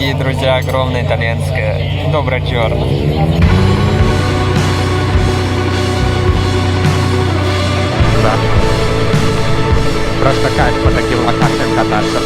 дорогие друзья, огромное итальянское доброчерно. Да. Просто кайф по таким локациям кататься.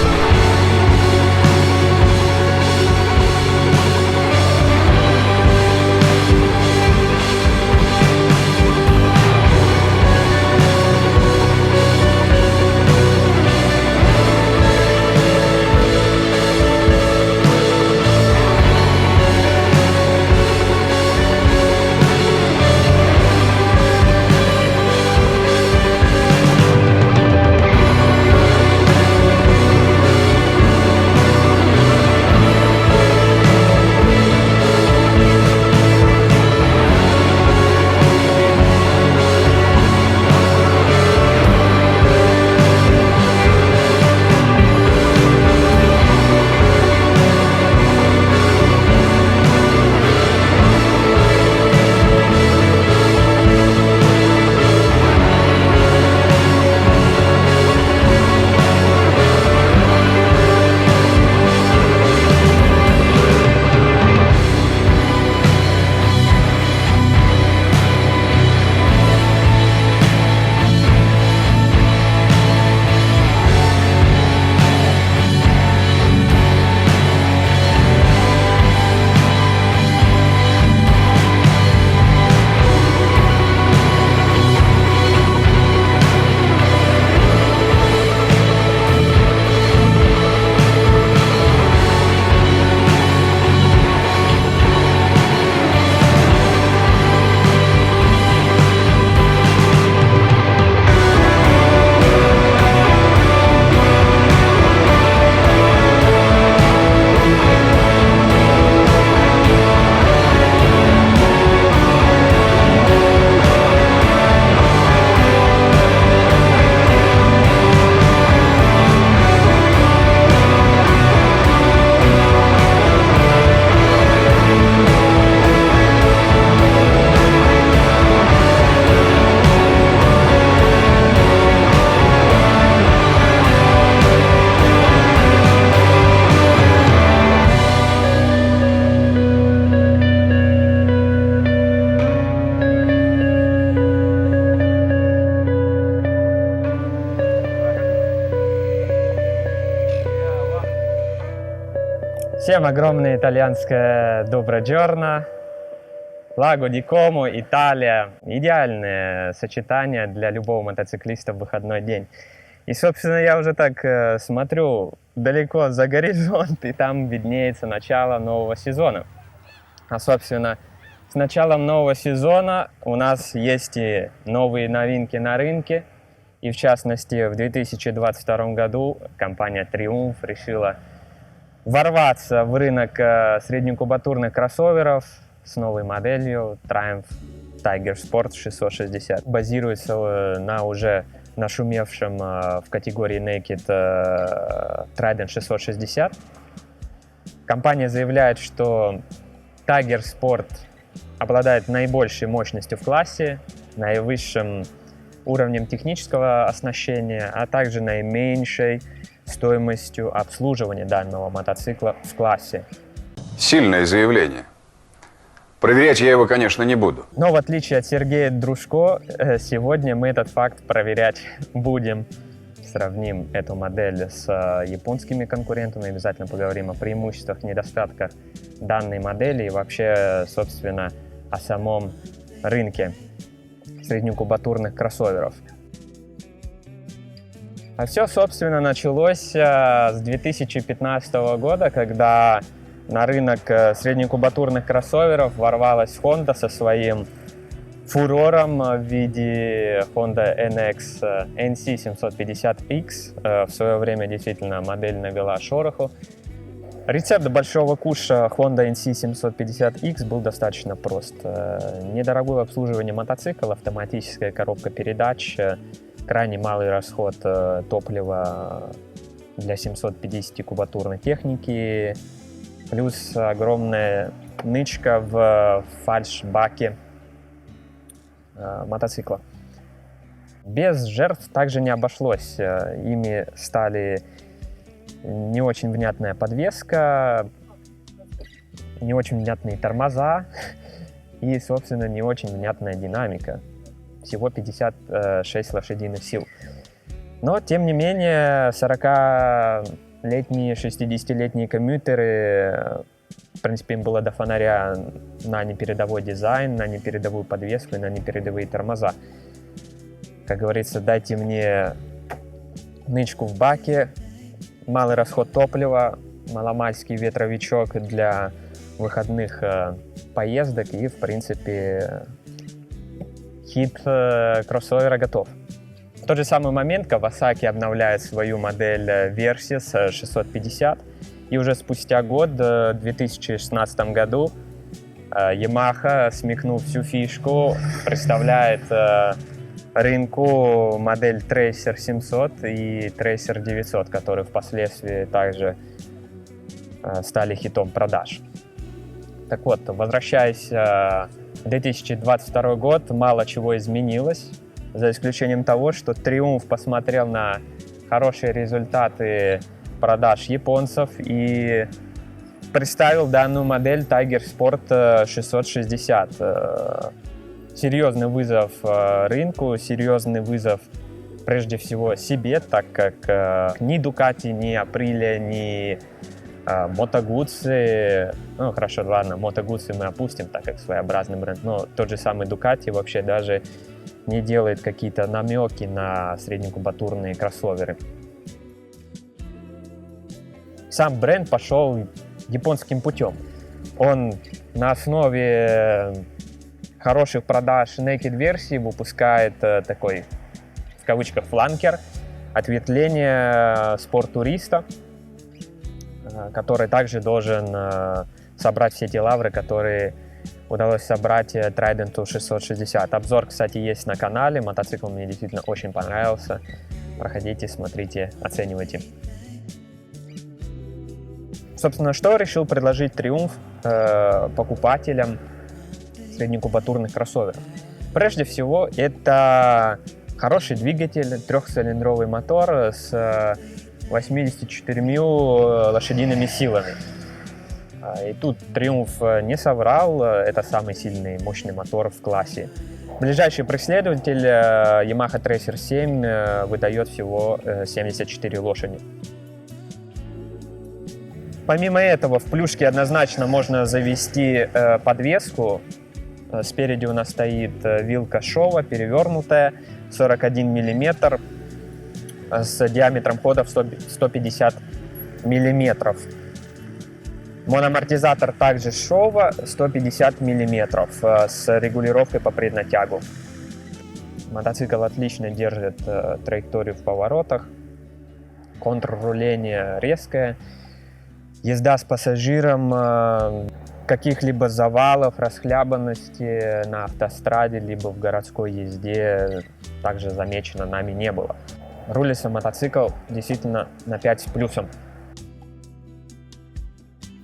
Всем огромное итальянское доброчерно. Лаго ди Комо, Италия. Идеальное сочетание для любого мотоциклиста в выходной день. И, собственно, я уже так смотрю далеко за горизонт, и там виднеется начало нового сезона. А, собственно, с началом нового сезона у нас есть и новые новинки на рынке. И, в частности, в 2022 году компания Triumph решила ворваться в рынок среднекубатурных кроссоверов с новой моделью Triumph Tiger Sport 660. Базируется на уже нашумевшем в категории Naked Trident 660. Компания заявляет, что Tiger Sport обладает наибольшей мощностью в классе, наивысшим уровнем технического оснащения, а также наименьшей стоимостью обслуживания данного мотоцикла в классе. Сильное заявление. Проверять я его, конечно, не буду. Но в отличие от Сергея Дружко, сегодня мы этот факт проверять будем. Сравним эту модель с японскими конкурентами, обязательно поговорим о преимуществах и недостатках данной модели и вообще, собственно, о самом рынке среднекубатурных кроссоверов. А все, собственно, началось с 2015 года, когда на рынок среднекубатурных кроссоверов ворвалась Honda со своим фурором в виде Honda NX NC750X. В свое время действительно модель навела шороху. Рецепт большого куша Honda NC750X был достаточно прост. Недорогое обслуживание мотоцикла, автоматическая коробка передач, крайне малый расход топлива для 750 кубатурной техники, плюс огромная нычка в фальшбаке мотоцикла. Без жертв также не обошлось. Ими стали не очень внятная подвеска, не очень внятные тормоза и, собственно, не очень внятная динамика. Всего 56 лошадиных сил. Но, тем не менее, 40-летние, 60-летние коммютеры, в принципе, им было до фонаря на непередовой дизайн, на непередовую подвеску и на непередовые тормоза. Как говорится, дайте мне нычку в баке, малый расход топлива, маломальский ветровичок для выходных поездок и, в принципе, хит кроссовера готов. В тот же самый момент Kawasaki обновляет свою модель Versys 650, и уже спустя год, в 2016 году, Yamaha, смекнув всю фишку, представляет рынку модель Tracer 700 и Tracer 900, которые впоследствии также стали хитом продаж. Так вот, возвращаясь в 2022 год, мало чего изменилось, за исключением того, что Triumph посмотрел на хорошие результаты продаж японцев и представил данную модель Tiger Sport 660. Серьезный вызов рынку, серьезный вызов прежде всего себе, так как ни Ducati, ни Aprilia, ни Moto Guzzi, ну хорошо, ладно, Moto Guzzi мы опустим, так как своеобразный бренд, но тот же самый Ducati вообще даже не делает какие-то намеки на среднекубатурные кроссоверы. Сам бренд пошел японским путем. Он на основе хороших продаж naked версии выпускает такой, в кавычках, фланкер, ответвление спорт-туриста, который также должен собрать все те лавры, которые удалось собрать Trident 660. Обзор, кстати, есть на канале. Мотоцикл мне действительно очень понравился. Проходите, смотрите, оценивайте. Собственно, что решил предложить Triumph покупателям среднекубатурных кроссоверов? Прежде всего, это хороший двигатель, трехцилиндровый мотор с 84 лошадиными силами. И тут Triumph не соврал, это самый сильный, мощный мотор в классе. Ближайший преследователь Yamaha Tracer 7 выдает всего 74 лошади. Помимо этого, в плюшке однозначно можно завести подвеску. Спереди у нас стоит вилка Showa, перевернутая, 41 мм, с диаметром хода в 150 мм. Моноамортизатор также Showa, 150 мм, с регулировкой по преднатягу. Мотоцикл отлично держит траекторию в поворотах, контрруление резкое, езда с пассажиром, каких-либо завалов, расхлябанности на автостраде либо в городской езде также замечено нами не было. Рулится мотоцикл действительно на 5 с плюсом.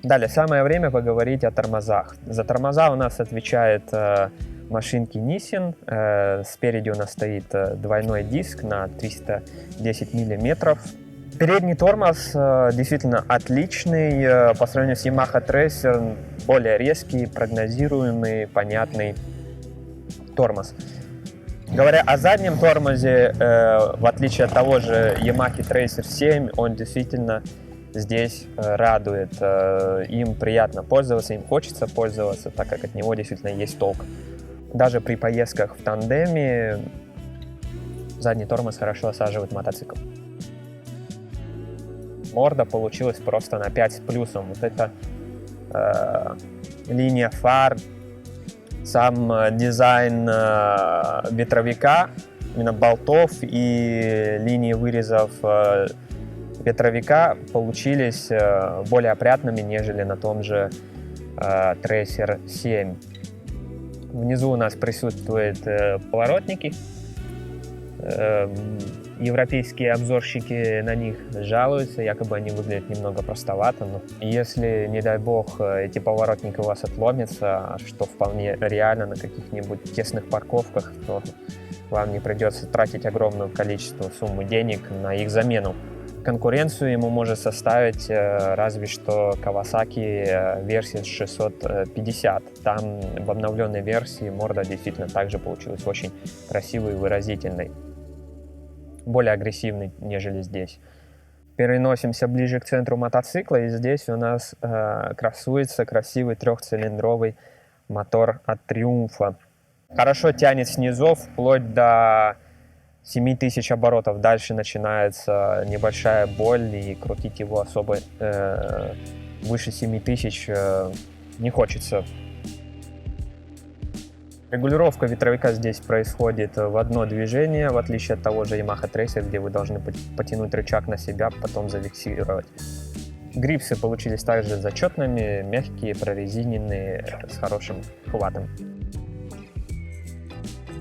Далее, самое время поговорить о тормозах. За тормоза у нас отвечает машинки Nissin. Спереди у нас стоит двойной диск на 310 мм. Передний тормоз действительно отличный. По сравнению с Yamaha Tracer, более резкий, прогнозируемый, понятный тормоз. Говоря о заднем тормозе, в отличие от того же Yamaha Tracer 7, он действительно здесь радует. Им приятно пользоваться, им хочется пользоваться, так как от него действительно есть толк. Даже при поездках в тандеме задний тормоз хорошо осаживает мотоцикл. Морда получилась просто на 5 с плюсом. Вот эта линия фар, сам дизайн ветровика, именно болтов и линии вырезов ветровика получились более опрятными, нежели на том же Tracer 7. Внизу у нас присутствуют поворотники. Европейские обзорщики на них жалуются, якобы они выглядят немного простовато, но если, не дай бог, эти поворотники у вас отломятся, что вполне реально на каких-нибудь тесных парковках, то вам не придется тратить огромное количество суммы денег на их замену. Конкуренцию ему может составить разве что Kawasaki версия 650. Там в обновленной версии морда действительно также получилась очень красивой и выразительной. Более агрессивной, нежели здесь. Переносимся ближе к центру мотоцикла, и здесь у нас красуется красивый трехцилиндровый мотор от Триумфа. Хорошо тянет с низов вплоть до 7000 оборотов. Дальше начинается небольшая боль, и крутить его особо выше 7000 не хочется. Регулировка ветровика здесь происходит в одно движение, в отличие от того же Yamaha Tracer, где вы должны потянуть рычаг на себя, потом зафиксировать. Грипсы получились также зачетными, мягкие, прорезиненные, с хорошим хватом.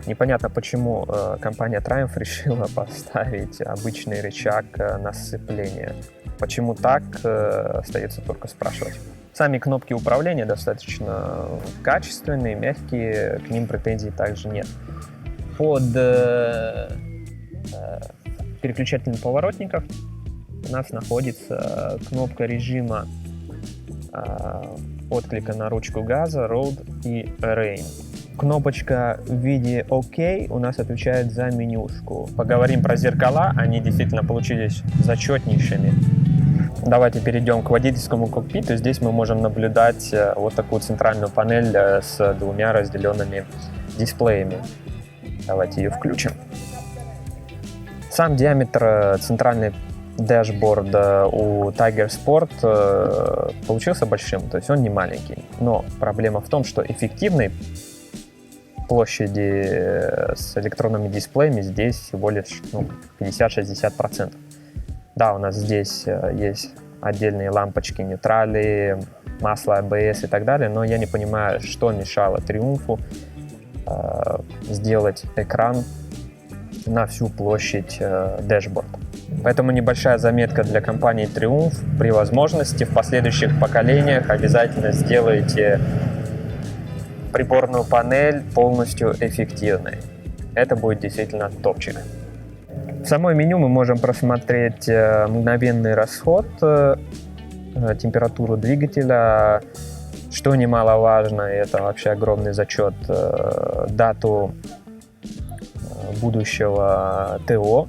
Непонятно, почему компания Triumph решила поставить обычный рычаг на сцепление. Почему так, остается только спрашивать. Сами кнопки управления достаточно качественные, мягкие, к ним претензий также нет. Под переключателем поворотников у нас находится кнопка режима отклика на ручку газа, Road и Rain. Кнопочка в виде ОК у нас отвечает за менюшку. Поговорим про зеркала, они действительно получились зачетнейшими. Давайте перейдем к водительскому кокпиту. Здесь мы можем наблюдать вот такую центральную панель с двумя разделенными дисплеями. Давайте ее включим. Сам диаметр центральной дэшборда у Tiger Sport получился большим, то есть он не маленький. Но проблема в том, что эффективной площади с электронными дисплеями здесь всего лишь 50-60%. Да, у нас здесь есть отдельные лампочки, нейтрали, масло ABS и так далее, но я не понимаю, что мешало Триумфу сделать экран на всю площадь дэшборда. Поэтому небольшая заметка для компании Triumph. При возможности в последующих поколениях обязательно сделайте приборную панель полностью эффективной. Это будет действительно топчик. В самой меню мы можем просмотреть мгновенный расход, температуру двигателя, что немаловажно, это вообще огромный зачет, дату будущего ТО.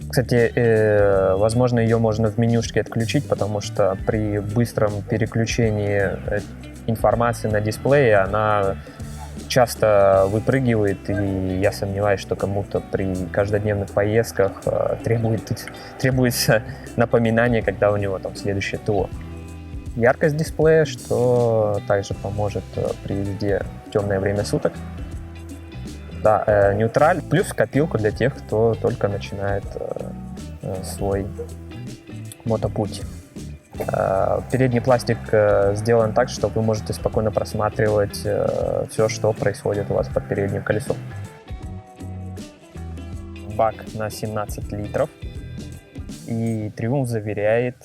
Кстати, возможно, ее можно в менюшке отключить, потому что при быстром переключении информации на дисплее она часто выпрыгивает, и я сомневаюсь, что кому-то при каждодневных поездках требуется напоминание, когда у него там следующее ТО. Яркость дисплея, что также поможет при езде в темное время суток. Да, нейтраль, плюс копилку для тех, кто только начинает свой мотопуть. Передний пластик сделан так, что вы можете спокойно просматривать все, что происходит у вас под передним колесом. Бак на 17 литров. И Triumph заверяет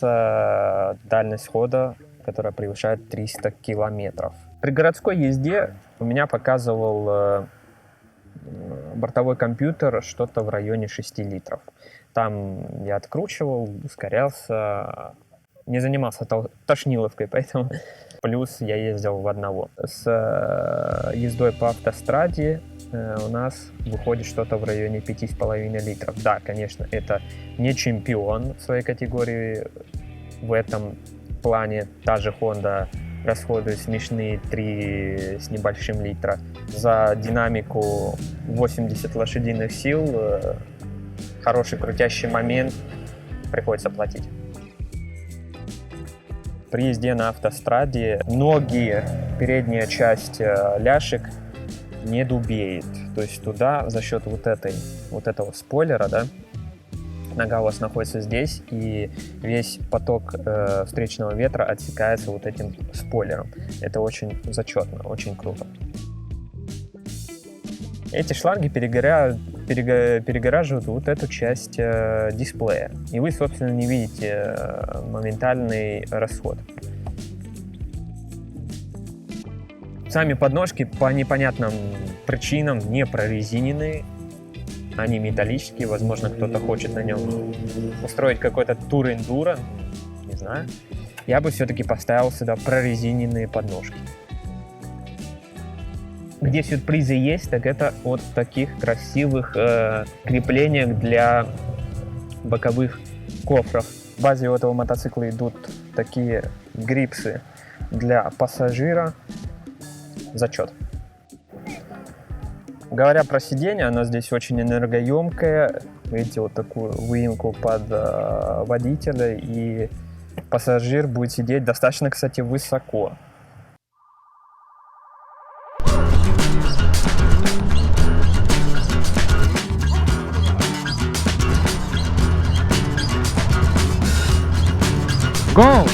дальность хода, которая превышает 300 километров. При городской езде у меня показывал бортовой компьютер что-то в районе 6 литров. Там я откручивал, ускорялся, не занимался тошниловкой, поэтому плюс я ездил в одного. С ездой по автостраде у нас выходит что-то в районе 5,5 литров. Да, конечно, это не чемпион в своей категории. В этом плане та же Honda расходует смешные 3 с небольшим литра. За динамику 80 лошадиных сил, хороший крутящий момент, приходится платить. При езде на автостраде ноги, передняя часть ляшек не дубеет. То есть туда за счет вот этого спойлера, да, нога у вас находится здесь, и весь поток встречного ветра отсекается вот этим спойлером. Это очень зачетно, очень круто. Эти шланги перегораживают вот эту часть дисплея, и вы, собственно, не видите моментальный расход. Сами подножки по непонятным причинам не прорезинены. Они металлические, возможно, кто-то хочет на нем устроить какой-то тур-эндуро, не знаю. Я бы все-таки поставил сюда прорезиненные подножки. Где сюрпризы есть, так это от таких красивых креплениях для боковых кофров. В базе у этого мотоцикла идут такие грипсы для пассажира. Зачет. Говоря про сиденье, оно здесь очень энергоемкое. Видите, вот такую выемку под водителя, и пассажир будет сидеть достаточно, кстати, высоко. Go!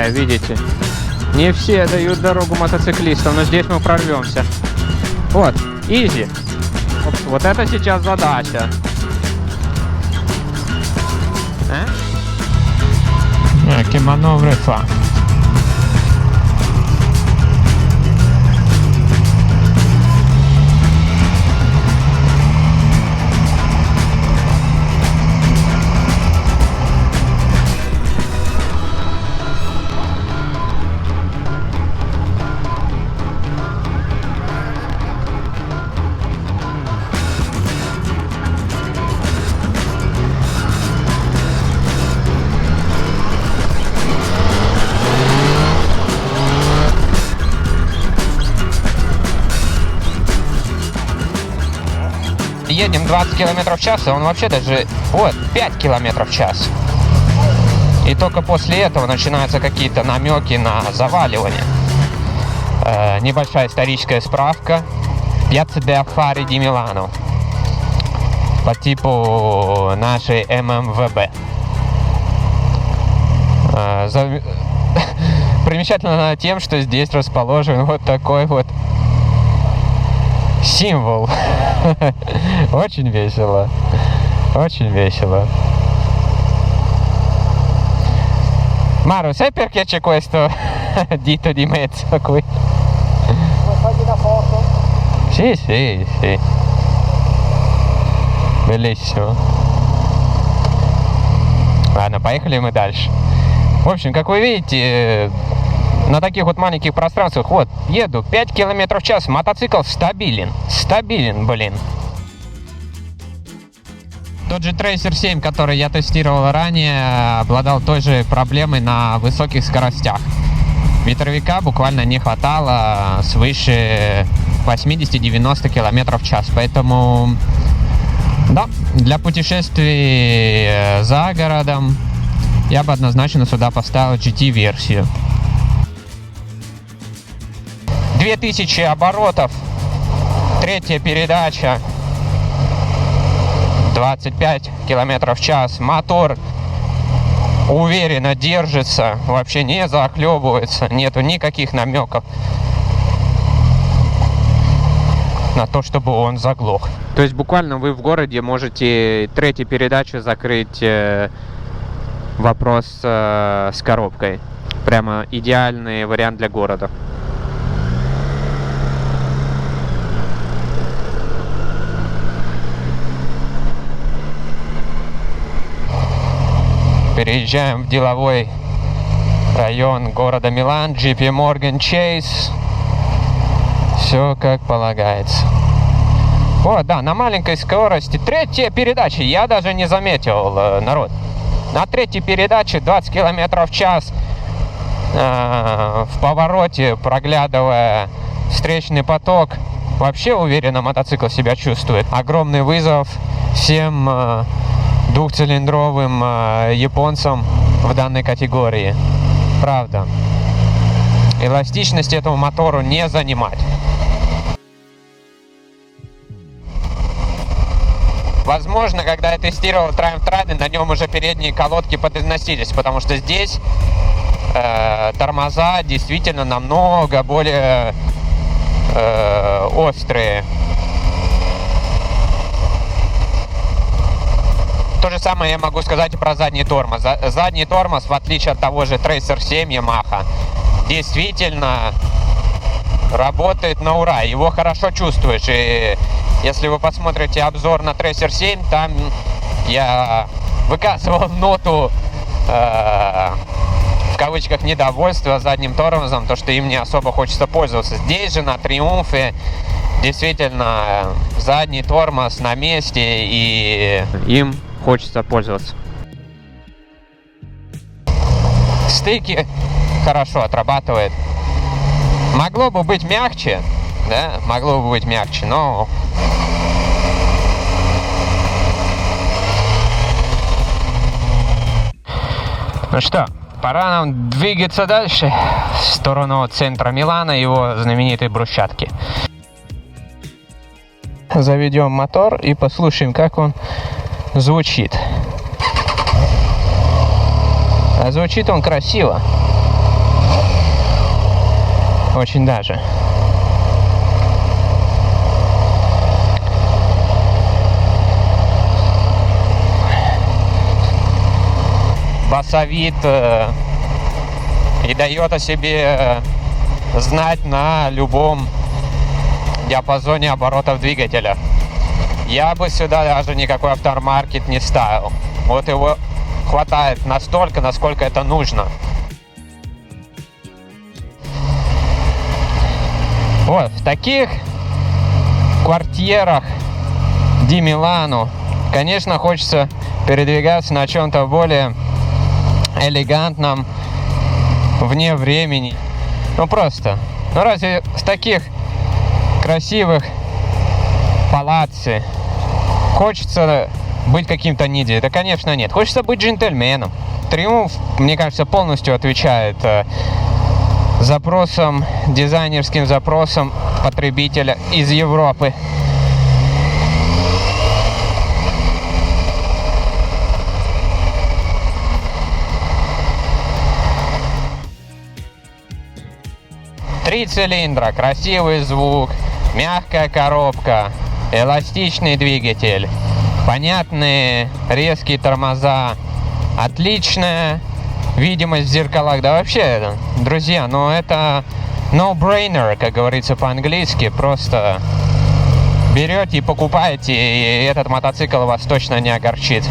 Видите, не все дают дорогу мотоциклистам, но здесь мы прорвемся. Вот, изи. Вот это сейчас задача. Che manovre fa? Едем 20 км в час, и он вообще даже, вот, 5 км в час. И только после этого начинаются какие-то намеки на заваливание. Небольшая историческая справка. Piazza de Affari di Milano. По типу нашей ММВБ. Примечательно тем, что здесь расположен вот такой вот символ. Очень весело. Очень vесело. Mauro, sai perché c'è questo dito di mezzo qui? Vuoi fargli una foto? Sì, sì, sì. Bellissimo. Ладно, поехали мы дальше. В общем, как вы видите, на таких вот маленьких пространствах, вот, еду 5 км в час, мотоцикл стабилен. Стабилен, блин. Тот же Tracer 7, который я тестировал ранее, обладал той же проблемой на высоких скоростях. Ветровика буквально не хватало свыше 80-90 км в час. Поэтому, да, для путешествий за городом я бы однозначно сюда поставил GT-версию. 2000 оборотов, третья передача, 25 км в час. Мотор уверенно держится, вообще не захлебывается, нету никаких намеков на то, чтобы он заглох. То есть буквально вы в городе можете третьей передачей закрыть вопрос с коробкой. Прямо идеальный вариант для города. Переезжаем в деловой район города Милан, JP Morgan Chase. Все как полагается. О, да, на маленькой скорости. Третья передача, я даже не заметил, народ. На третьей передаче 20 км в час. В повороте, проглядывая встречный поток. Вообще уверенно мотоцикл себя чувствует. Огромный вызов всем двухцилиндровым японцам в данной категории. Правда. Эластичность этому мотору не занимать. Возможно, когда я тестировал Triumph Trident, на нем уже передние колодки подизносились, потому что здесь тормоза действительно намного более острые. То же самое я могу сказать и про задний тормоз. Задний тормоз, в отличие от того же Tracer 7 Yamaha, действительно работает на ура. Его хорошо чувствуешь. И если вы посмотрите обзор на Tracer 7, там я выказывал ноту в кавычках недовольства задним тормозом, то что им не особо хочется пользоваться. Здесь же на Триумфе действительно задний тормоз на месте, и им хочется пользоваться. Стыки хорошо отрабатывает. Могло бы быть мягче, да, могло бы быть мягче, но... Ну что, пора нам двигаться дальше в сторону центра Милана, его знаменитой брусчатки. Заведем мотор и послушаем, как он звучит. А звучит он красиво. Очень даже. Басовит и дает о себе знать на любом диапазоне оборотов двигателя. Я бы сюда даже никакой автомаркет не ставил. Вот его хватает настолько, насколько это нужно. Вот, в таких квартирах Ди Милану, конечно, хочется передвигаться на чем-то более элегантном, вне времени. Ну просто, ну разве с таких красивых палацци хочется быть каким-то ниндзя? Да, конечно, нет. Хочется быть джентльменом. Триумф, мне кажется, полностью отвечает запросам, дизайнерским запросам потребителя из Европы. Три цилиндра, красивый звук, мягкая коробка, эластичный двигатель, понятные резкие тормоза, отличная видимость в зеркалах. Да вообще, друзья, ну это no-brainer, как говорится по-английски. Просто берете и покупаете, и этот мотоцикл вас точно не огорчит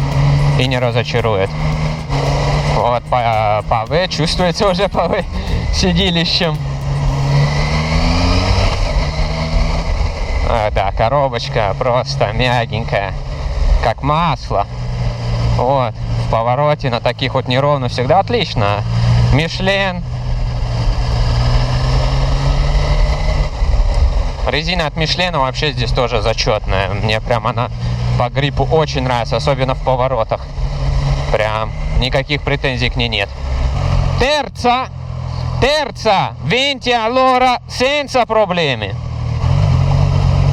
и не разочарует. Вот по В чувствуется уже по В сидилищем. Да, коробочка просто мягенькая, как масло. Вот, в повороте на таких вот неровных всегда отлично. Мишлен. Резина от Мишлена вообще здесь тоже зачетная. Мне прям она по гриппу очень нравится, особенно в поворотах. Прям никаких претензий к ней нет. Terza, venti all'ora senza problemi.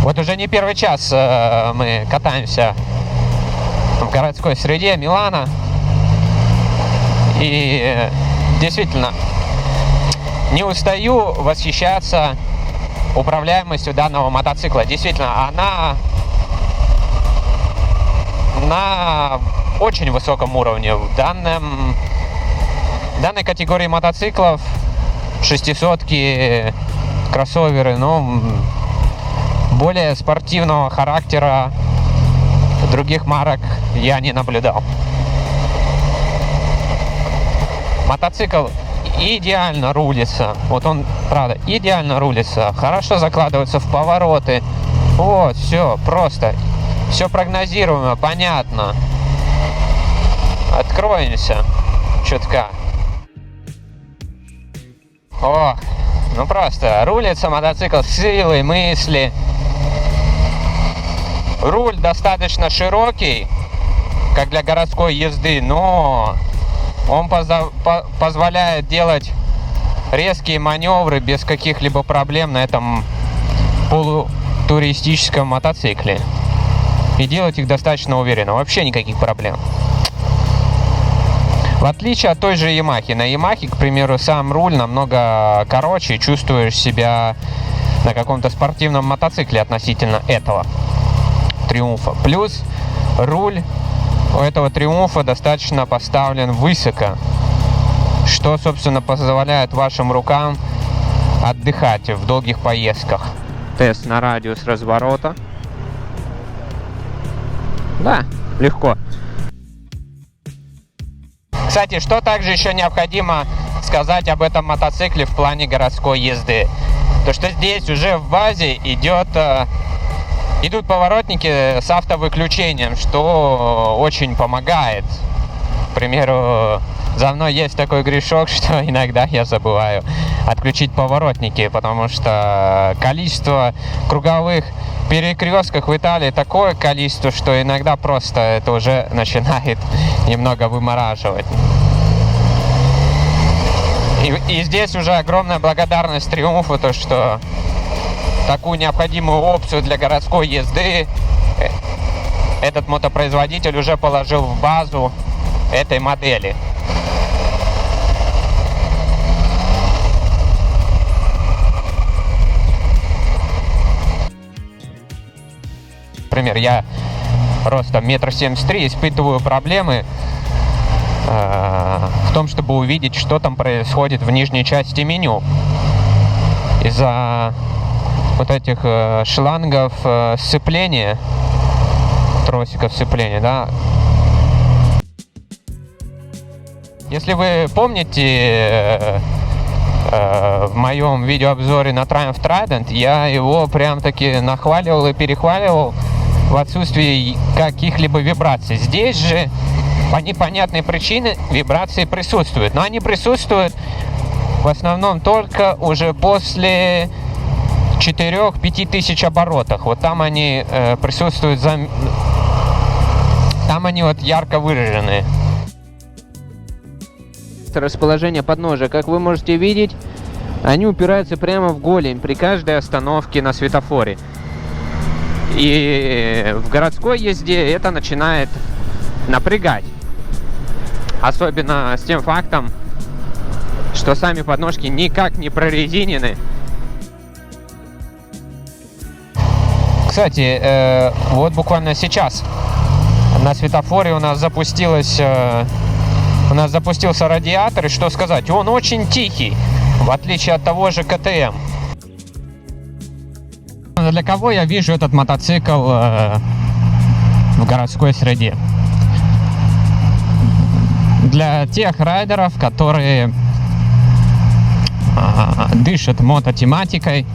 Вот уже не первый час мы катаемся в городской среде Милана. И действительно не устаю восхищаться управляемостью данного мотоцикла. Действительно, она на очень высоком уровне. В данной категории мотоциклов 600-ки, кроссоверы, ну, более спортивного характера других марок я не наблюдал. Мотоцикл идеально рулится. Вот он, правда, идеально рулится. Хорошо закладывается в повороты. Вот, все, просто. Все прогнозируемо, понятно. Откроемся чутка. Ох, ну просто рулится мотоцикл с силой мысли. Руль достаточно широкий, как для городской езды, но он позволяет делать резкие маневры без каких-либо проблем на этом полутуристическом мотоцикле. И делать их достаточно уверенно. Вообще никаких проблем. В отличие от той же Ямахи. На Ямахе, к примеру, сам руль намного короче, и чувствуешь себя на каком-то спортивном мотоцикле относительно этого Триумфа. Плюс руль у этого Триумфа достаточно поставлен высоко, что, собственно, позволяет вашим рукам отдыхать в долгих поездках. Тест на радиус разворота. Да, легко. Кстати, что также еще необходимо сказать об этом мотоцикле в плане городской езды? То, что здесь уже в базе идут поворотники с автовыключением, что очень помогает. К примеру, за мной есть такой грешок, что иногда я забываю отключить поворотники, потому что количество круговых перекрестков в Италии такое количество, что иногда просто это уже начинает немного вымораживать. И здесь уже огромная благодарность Триумфу, то что такую необходимую опцию для городской езды этот мотопроизводитель уже положил в базу этой модели. Например, я ростом 1,73 м испытываю проблемы в том, чтобы увидеть, что там происходит в нижней части меню. Из-за вот этих шлангов сцепления, тросиков сцепления, да. Если вы помните, в моем видеообзоре на Triumph Trident я его прям-таки нахваливал и перехваливал в отсутствии каких-либо вибраций. Здесь же по непонятной причине вибрации присутствуют, но они присутствуют в основном только уже после 4-5 тысяч оборотов. Вот там они присутствуют, там они вот ярко выражены. Расположение подножия, как вы можете видеть, они упираются прямо в голень при каждой остановке на светофоре. И в городской езде это начинает напрягать. Особенно с тем фактом, что сами подножки никак не прорезинены. Кстати, вот буквально сейчас на светофоре у нас запустился радиатор, и что сказать, он очень тихий, в отличие от того же КТМ. Для кого я вижу этот мотоцикл в городской среде? Для тех райдеров, которые дышат мототематикой,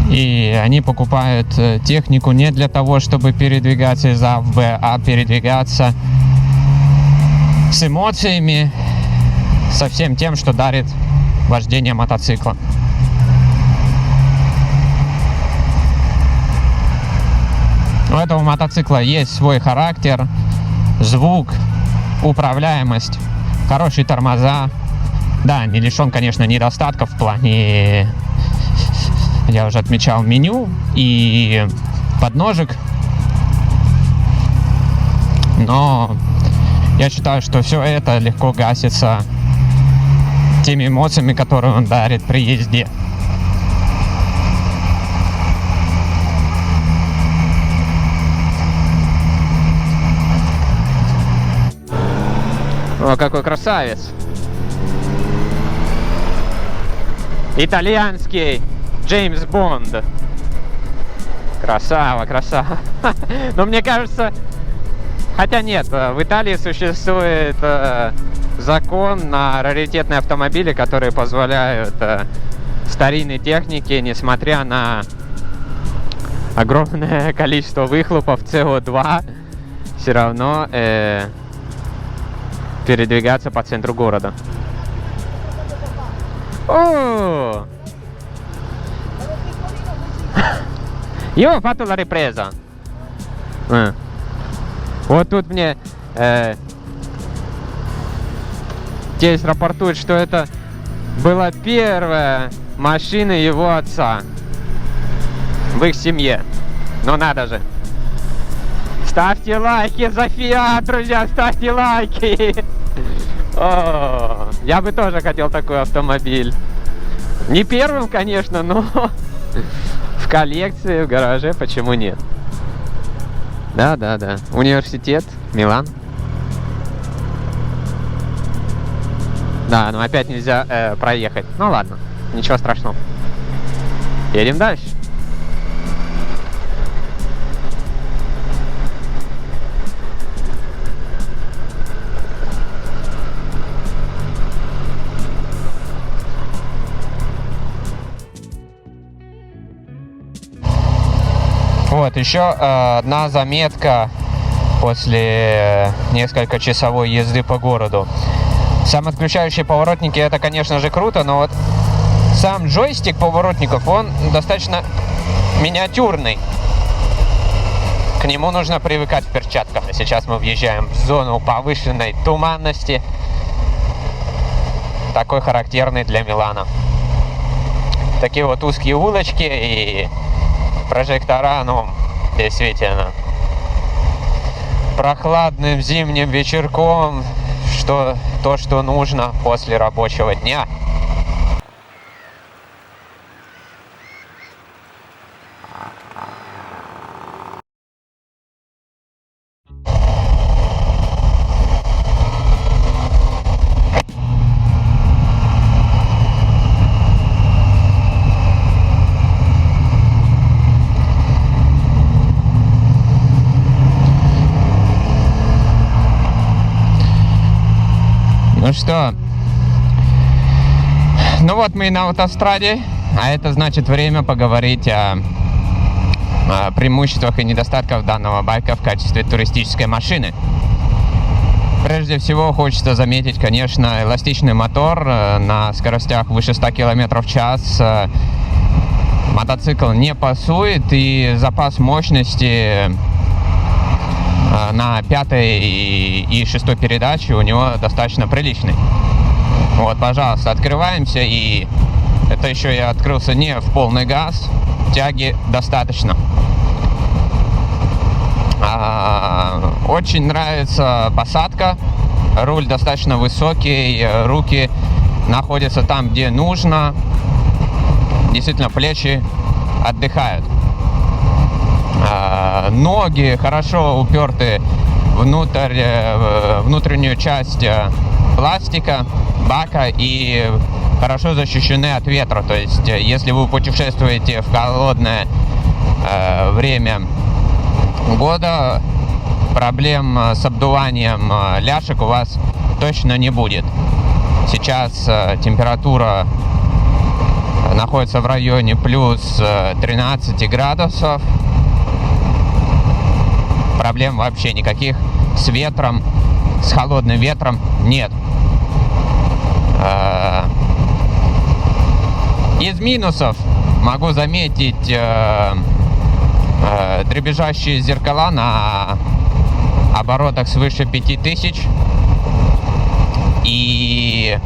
и они покупают технику не для того, чтобы передвигаться из А в Б, а передвигаться с эмоциями, со всем тем, что дарит вождение мотоцикла. У этого мотоцикла есть свой характер, звук, управляемость, хорошие тормоза. Да, не лишен, конечно, недостатков в плане, я уже отмечал, меню и подножек. Но я считаю, что все это легко гасится теми эмоциями, которые он дарит при езде. О, какой красавец! Итальянский Джеймс Бонд. Красава, красава. Но мне кажется, хотя нет, в Италии существует закон на раритетные автомобили, которые позволяют старинной технике, несмотря на огромное количество выхлопов СО2, все равно передвигаться по центру города. Oh! Io ho fatto la ripresa. Вот тут мне здесь рапортуют, что это была первая машина его отца в их семье. Ну надо же. Ставьте лайки за Fiat, друзья, ставьте лайки. О, я бы тоже хотел такой автомобиль. Не первым, конечно, но в коллекции, в гараже, почему нет? Да. Университет. Милан. Да, но опять нельзя проехать. Ну ладно, ничего страшного. Едем дальше. Вот, еще одна заметка после несколькочасовой езды по городу. Самоотключающие поворотники — это, конечно же, круто, но вот сам джойстик поворотников, он достаточно миниатюрный. К нему нужно привыкать в перчатках. И сейчас мы въезжаем в зону повышенной туманности, такой характерный для Милана. Такие вот узкие улочки и прожектора, ну, действительно. Прохладным зимним вечерком, то, что нужно после рабочего дня. Ну что, ну вот мы и на автостраде, а это значит время поговорить о преимуществах и недостатках данного байка в качестве туристической машины. Прежде всего хочется заметить, конечно, эластичный мотор на скоростях выше 100 км в час. Мотоцикл не пасует, и запас мощности на 5-й и 6-й передаче у него достаточно приличный. Вот, пожалуйста, открываемся, и это еще я открылся не в полный газ, тяги достаточно. Очень нравится посадка, руль достаточно высокий, руки находятся там, где нужно, действительно плечи отдыхают. Ноги хорошо уперты внутреннюю часть пластика, бака, и хорошо защищены от ветра. То есть, если вы путешествуете в холодное время года, проблем с обдуванием ляшек у вас точно не будет. Сейчас температура находится в районе плюс 13 градусов. Проблем вообще никаких с ветром, с холодным ветром нет. Из минусов могу заметить дребезжащие зеркала на оборотах свыше 5000 и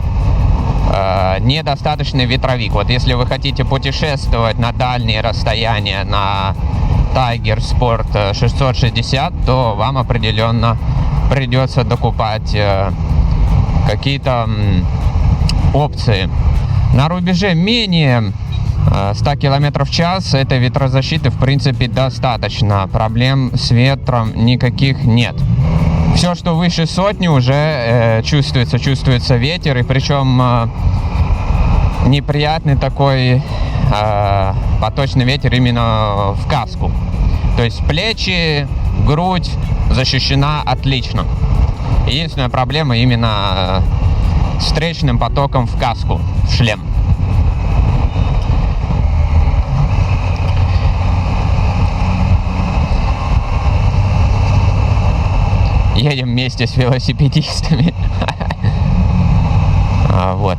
недостаточный ветровик. Вот если вы хотите путешествовать на дальние расстояния на Tiger Sport 660, то вам определенно придется докупать какие-то опции. На рубеже менее 100 км в час этой ветрозащиты в принципе достаточно. Проблем с ветром никаких нет. Все, что выше сотни, уже чувствуется ветер, и причем неприятный такой поточный ветер именно в каску. То есть плечи, грудь защищена отлично. Единственная проблема именно с встречным потоком в каску, в шлем. Едем вместе с велосипедистами. Вот.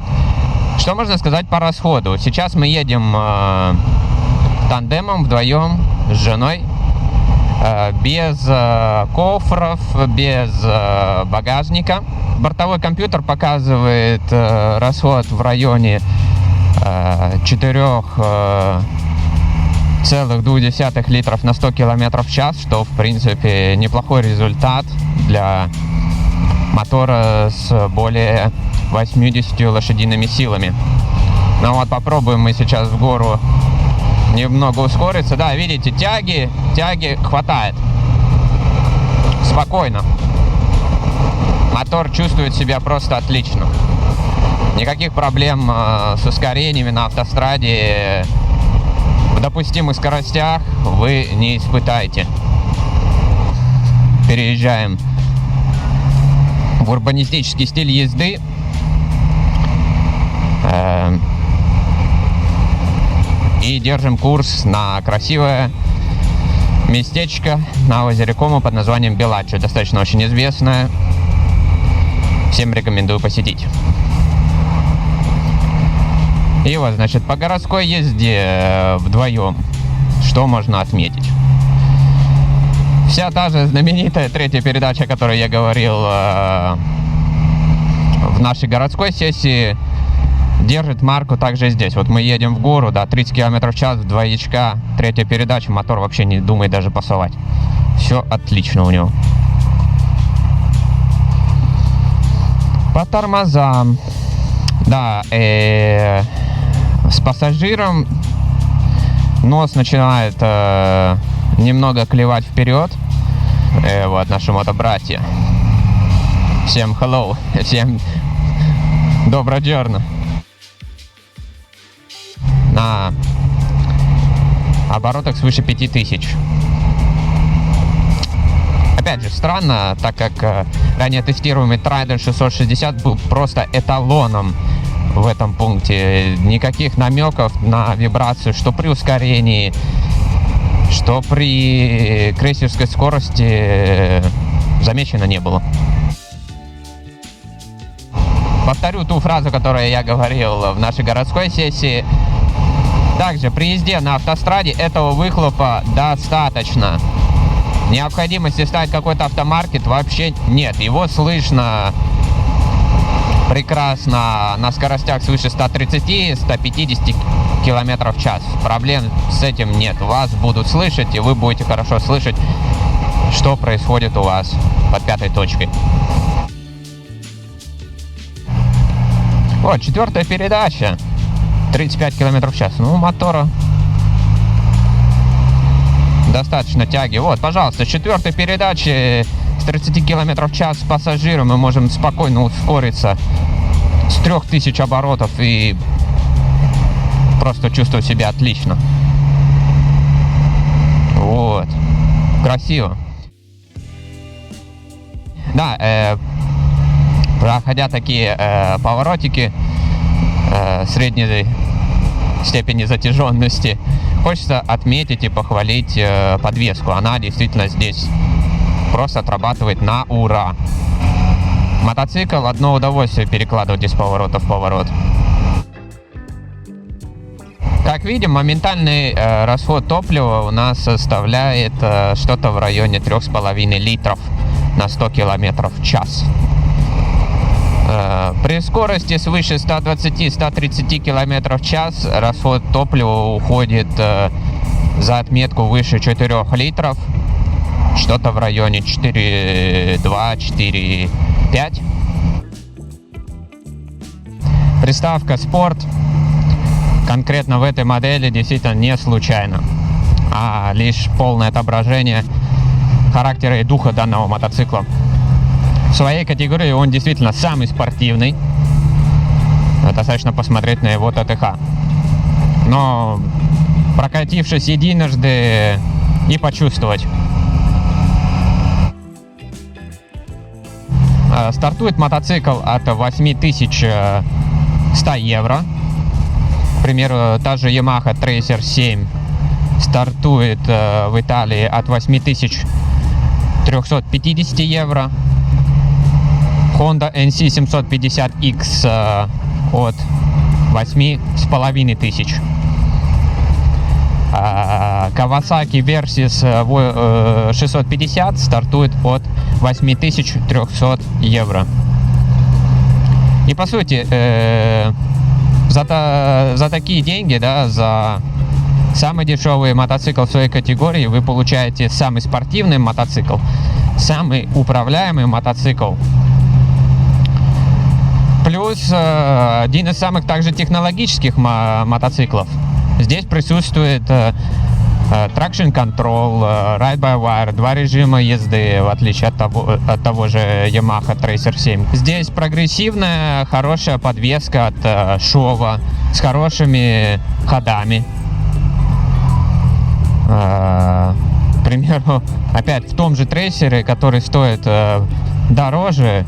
Что можно сказать по расходу? Сейчас мы едем тандемом, вдвоем с женой, без кофров, без багажника. Бортовой компьютер показывает расход в районе 4,2 литров на 100 км в час, что в принципе неплохой результат для мотора с более 80 лошадиными силами. Ну вот, попробуем мы сейчас в гору немного ускориться. Да, видите, тяги хватает. Спокойно. мотор чувствует себя просто отлично. Никаких проблем с ускорениями на автостраде в допустимых скоростях вы не испытаете. Переезжаем в урбанистический стиль езды. И держим курс на красивое местечко на озере Комо под названием Белаччо. Достаточно очень известное. Всем рекомендую посетить. И вот, значит, по городской езде вдвоем что можно отметить? Вся та же знаменитая третья передача, о которой я говорил в нашей городской сессии, держит марку также здесь. Вот мы едем в гору, да, 30 км в час, в двоечка, третья передача, мотор вообще не думает даже пасовать. Все отлично у него. По тормозам. Да, с пассажиром нос начинает немного клевать вперед. Вот наши мотобратья. Всем hello, всем доброго дня. На оборотах свыше 5000. Опять же, странно, так как ранее тестируемый Trident 660 был просто эталоном в этом пункте. Никаких намеков на вибрацию, что при ускорении, что при крейсерской скорости замечено не было. Повторю ту фразу, которую я говорил в нашей городской сессии. Также при езде на автостраде этого выхлопа достаточно. Необходимости ставить какой-то автомаркет вообще нет. Его слышно прекрасно на скоростях свыше 130-150 км в час. Проблем с этим нет. Вас будут слышать, и вы будете хорошо слышать, что происходит у вас под пятой точкой. Вот, четвертая передача. 35 км в час. Ну, у мотора достаточно тяги. Вот, пожалуйста, с четвертой передачи с 30 км в час с пассажиром мы можем спокойно ускориться с 3000 оборотов и просто чувствовать себя отлично. Вот. Красиво. Да, проходя такие поворотики средней степени затяженности, хочется отметить и похвалить подвеску. Она действительно здесь просто отрабатывает на ура. Мотоцикл — одно удовольствие перекладывать из поворота в поворот. Как видим, моментальный расход топлива у нас составляет что-то в районе 3,5 литров на 100 км в час. При скорости свыше 120-130 км в час расход топлива уходит за отметку выше 4 литров, что-то в районе 4,2-4,5. Приставка «Спорт» конкретно в этой модели действительно не случайно, а лишь полное отображение характера и духа данного мотоцикла. В своей категории он действительно самый спортивный. Достаточно посмотреть на его ТТХ. Но прокатившись единожды и почувствовать. Стартует мотоцикл от 8100 евро. К примеру, та же Yamaha Tracer 7 стартует в Италии от 8350 евро. Honda NC750X от 8500. Kawasaki Versys 650 стартует от 8300 евро. И по сути, за такие деньги, да, за самый дешевый мотоцикл в своей категории вы получаете самый спортивный мотоцикл, самый управляемый мотоцикл. Плюс один из самых также технологических мотоциклов. Здесь присутствует Traction Control, Ride-by-Wire, два режима езды, в отличие от того же Yamaha Tracer 7. Здесь прогрессивная, хорошая подвеска от Showa с хорошими ходами. К примеру, опять в том же трейсере, который стоит дороже,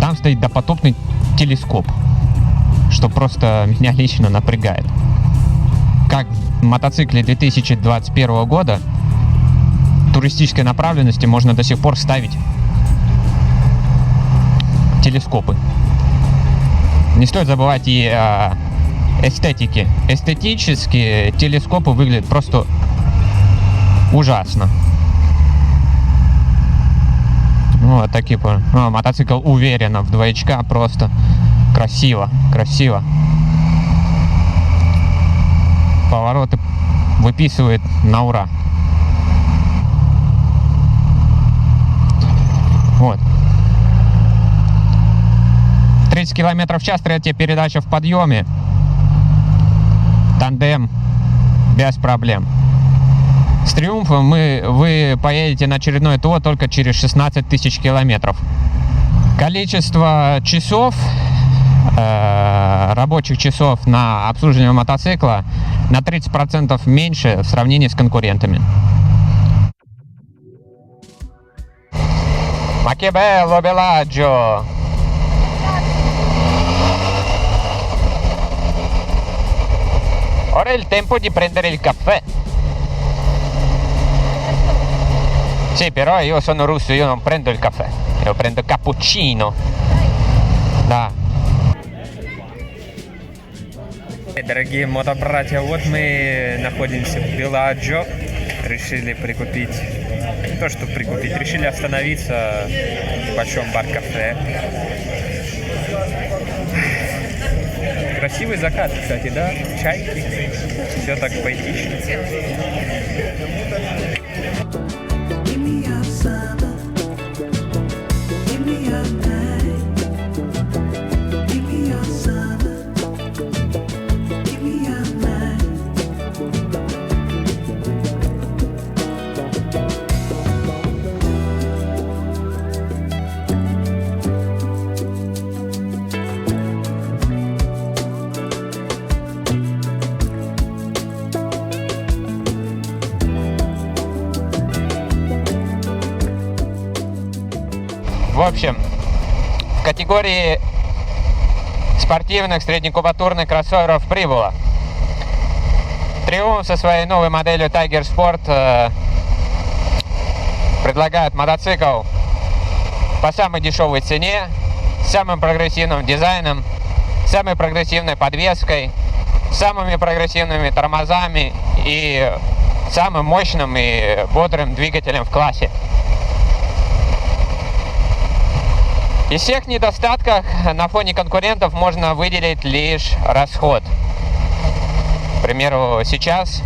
там стоит допотопный телескоп, что просто меня лично напрягает. Как в мотоцикле 2021 года туристической направленности можно до сих пор ставить телескопы. Не стоит забывать и о эстетике. Эстетически телескопы выглядят просто ужасно. Вот такие. Мотоцикл уверенно в двоечка, просто красиво, красиво. Повороты выписывает на ура. Вот. 30 км в час, третья передача в подъеме. Тандем без проблем. С Триумфом вы поедете на очередное ТО только через 16 тысяч километров. Количество часов, рабочих часов на обслуживание мотоцикла на 30% меньше в сравнении с конкурентами. Ma che bello Bellagio! Ora è il tempo di prendere il caffè. Sì, però io sono russo, io non prendo il caffè, io prendo cappuccino. Да. Дорогие мотобратья, вот мы находимся в Белладжо. Решили прикупить, не то что прикупить, решили остановиться в большом бар-кафе. Красивый закат, кстати, да? Чайки. Все так поэтично. В общем, в категории спортивных среднекубатурных кроссоверов прибыло. Триумф со своей новой моделью Tiger Sport предлагает мотоцикл по самой дешевой цене, с самым прогрессивным дизайном, самой прогрессивной подвеской, самыми прогрессивными тормозами и самым мощным и бодрым двигателем в классе. Из всех недостатков на фоне конкурентов можно выделить лишь расход. К примеру, сейчас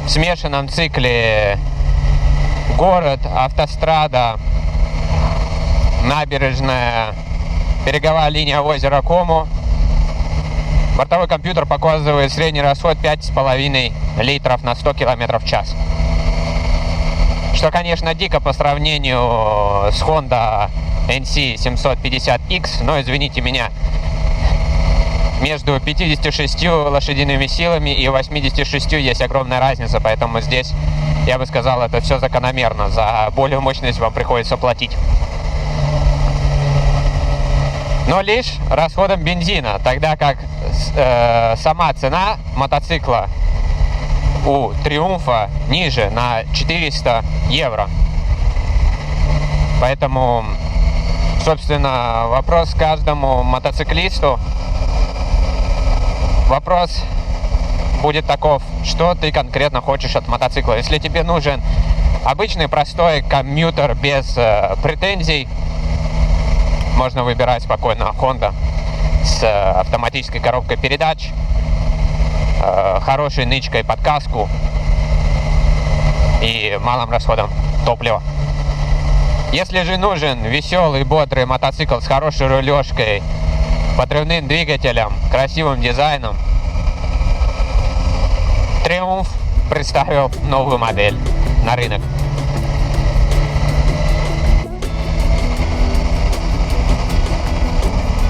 в смешанном цикле город, автострада, набережная, береговая линия озера Кому, бортовой компьютер показывает средний расход 5,5 литров на 100 км в час. Что, конечно, дико по сравнению с Honda NC 750X, но, извините меня, между 56 лошадиными силами и 86 есть огромная разница, поэтому здесь, я бы сказал, это все закономерно. За более мощность вам приходится платить. Но лишь расходом бензина, тогда как сама цена мотоцикла у Триумфа ниже на 400 евро. Поэтому, собственно, вопрос каждому мотоциклисту. Вопрос будет таков: что ты конкретно хочешь от мотоцикла. Если тебе нужен обычный простой коммютер без претензий, можно выбирать спокойно Honda с автоматической коробкой передач, хорошей нычкой под каску и малым расходом топлива. Если же нужен веселый, бодрый мотоцикл с хорошей рулежкой, подрывным двигателем, красивым дизайном Triumph представил новую модель на рынок.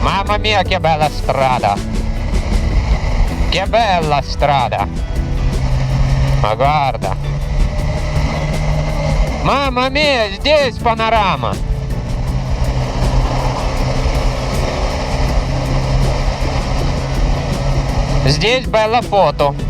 Mamma mia, che bella strada! Che bella strada! Ma guarda! Mamma mia, здесь панорама! Здесь bella foto!